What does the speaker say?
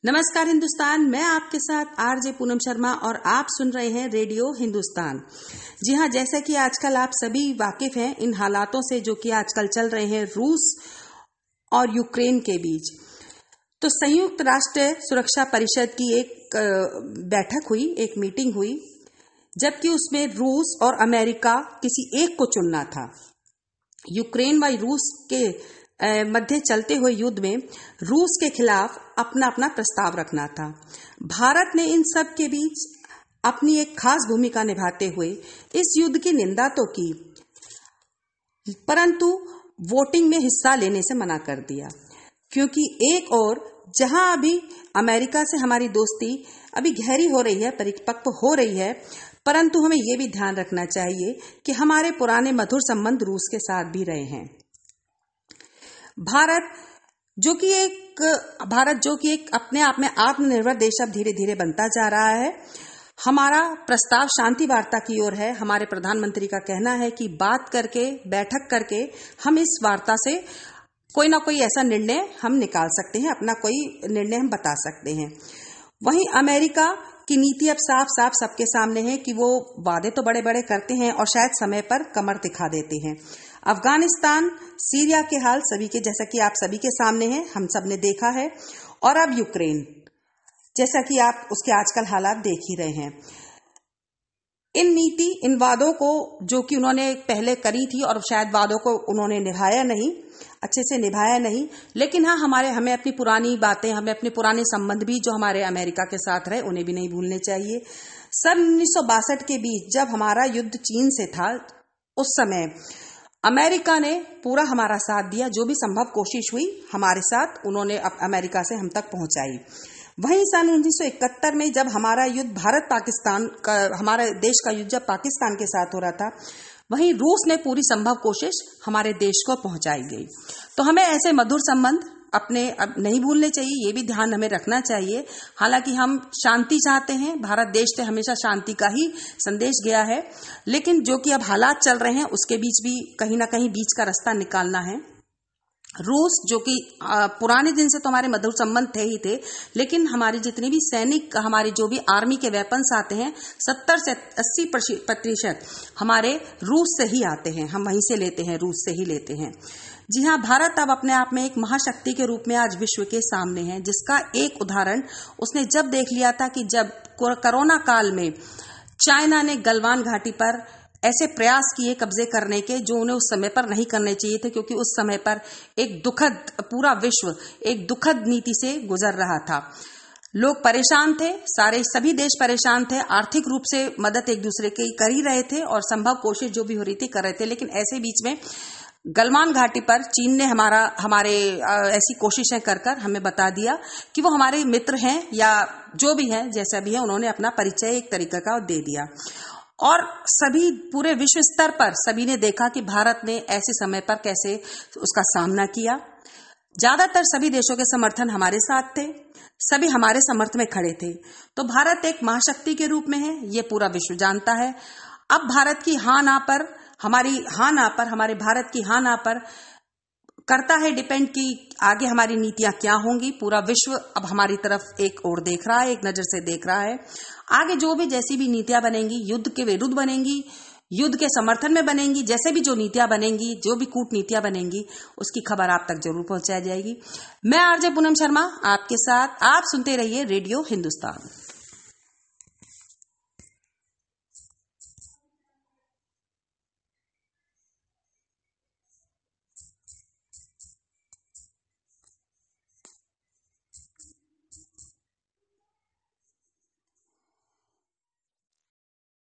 नमस्कार हिंदुस्तान, मैं आपके साथ आरजे पूनम शर्मा और आप सुन रहे हैं रेडियो हिंदुस्तान। जी हाँ, जैसा कि आजकल आप सभी वाकिफ हैं इन हालातों से जो कि आजकल चल रहे हैं रूस और यूक्रेन के बीच। तो संयुक्त राष्ट्र सुरक्षा परिषद की एक बैठक हुई, एक मीटिंग हुई, जबकि उसमें रूस और अमेरिका किसी एक को चुनना था। यूक्रेन व रूस के मध्य चलते हुए युद्ध में रूस के खिलाफ अपना अपना प्रस्ताव रखना था। भारत ने इन सब के बीच अपनी एक खास भूमिका निभाते हुए इस युद्ध की निंदा तो की, परंतु वोटिंग में हिस्सा लेने से मना कर दिया। क्योंकि एक और जहां अभी अमेरिका से हमारी दोस्ती अभी गहरी हो रही है, परिपक्व हो रही है, परंतु हमें यह भी ध्यान रखना चाहिए कि हमारे पुराने मधुर संबंध रूस के साथ भी रहे हैं। भारत जो कि एक अपने आप में आत्मनिर्भर देश अब धीरे धीरे बनता जा रहा है। हमारा प्रस्ताव शांति वार्ता की ओर है। हमारे प्रधानमंत्री का कहना है कि बात करके, बैठक करके हम इस वार्ता से कोई ना कोई ऐसा निर्णय हम निकाल सकते हैं, अपना कोई निर्णय हम बता सकते हैं। वहीं अमेरिका की नीति अब साफ साफ सबके सामने है कि वो वादे तो बड़े बड़े करते हैं और शायद समय पर कमर दिखा देते हैं। अफगानिस्तान, सीरिया के हाल सभी के, जैसा कि आप सभी के सामने हैं, हम सब ने देखा है। और अब यूक्रेन, जैसा कि आप उसके आजकल हालात देख ही रहे हैं। इन वादों को जो कि उन्होंने पहले करी थी और शायद वादों को उन्होंने अच्छे से निभाया नहीं, लेकिन हाँ, हमें अपनी पुरानी बातें, हमें अपने पुराने संबंध भी जो हमारे अमेरिका के साथ रहे उन्हें भी नहीं भूलने चाहिए। सन 1962 के बीच जब हमारा युद्ध चीन से था, उस समय अमेरिका ने पूरा हमारा साथ दिया। जो भी संभव कोशिश हुई हमारे साथ उन्होंने अमेरिका से हम तक पहुंचाई। वहीं सन 1971 में जब हमारा युद्ध हमारे देश का युद्ध जब पाकिस्तान के साथ हो रहा था, वहीं रूस ने पूरी संभव कोशिश हमारे देश को पहुंचाई गई। तो हमें ऐसे मधुर संबंध अपने अब नहीं भूलने चाहिए, ये भी ध्यान हमें रखना चाहिए। हालांकि हम शांति चाहते हैं, भारत देश से हमेशा शांति का ही संदेश गया है, लेकिन जो कि अब हालात चल रहे हैं उसके बीच भी कहीं ना कहीं बीच का रास्ता निकालना है। रूस जो कि पुराने दिन से तो हमारे मधुर संबंध थे ही थे, लेकिन हमारी जितने भी सैनिक, हमारे जो भी आर्मी के वेपन्स आते हैं 70 से 80% हमारे रूस से ही आते हैं। हम वहीं से लेते हैं, रूस से ही लेते हैं। जी हाँ, भारत अब अपने आप में एक महाशक्ति के रूप में आज विश्व के सामने है, जिसका एक उदाहरण उसने जब देख लिया था कि जब कोरोना काल में चाइना ने गलवान घाटी पर ऐसे प्रयास किए कब्जे करने के, जो उन्हें उस समय पर नहीं करने चाहिए थे, क्योंकि उस समय पर पूरा विश्व एक दुखद नीति से गुजर रहा था। लोग परेशान थे, सभी देश परेशान थे, आर्थिक रूप से मदद एक दूसरे की कर ही रहे थे और संभव कोशिश जो भी हो रही थी कर रहे थे। लेकिन ऐसे बीच में गलवान घाटी पर चीन ने हमारे ऐसी कोशिशें कर हमें बता दिया कि वो हमारे मित्र हैं या जो भी हैं, जैसा भी है, उन्होंने अपना परिचय एक तरीके का दे दिया। और सभी पूरे विश्व स्तर पर सभी ने देखा कि भारत ने ऐसे समय पर कैसे उसका सामना किया। ज्यादातर सभी देशों के समर्थन हमारे साथ थे, सभी हमारे समर्थन में खड़े थे। तो भारत एक महाशक्ति के रूप में है, ये पूरा विश्व जानता है। अब भारत की हमारे भारत की हाँ ना पर करता है डिपेंड कि आगे हमारी नीतियां क्या होंगी। पूरा विश्व अब हमारी तरफ एक और देख रहा है, एक नजर से देख रहा है। आगे जो भी जैसी भी नीतियां बनेंगी, युद्ध के विरुद्ध बनेंगी, युद्ध के समर्थन में बनेंगी, जैसे भी जो नीतियां बनेंगी, जो भी कूटनीतियां बनेंगी, उसकी खबर आप तक जरूर पहुंचाई जाएगी। मैं आरजे पूनम शर्मा आपके साथ, आप सुनते रहिए रेडियो हिंदुस्तान।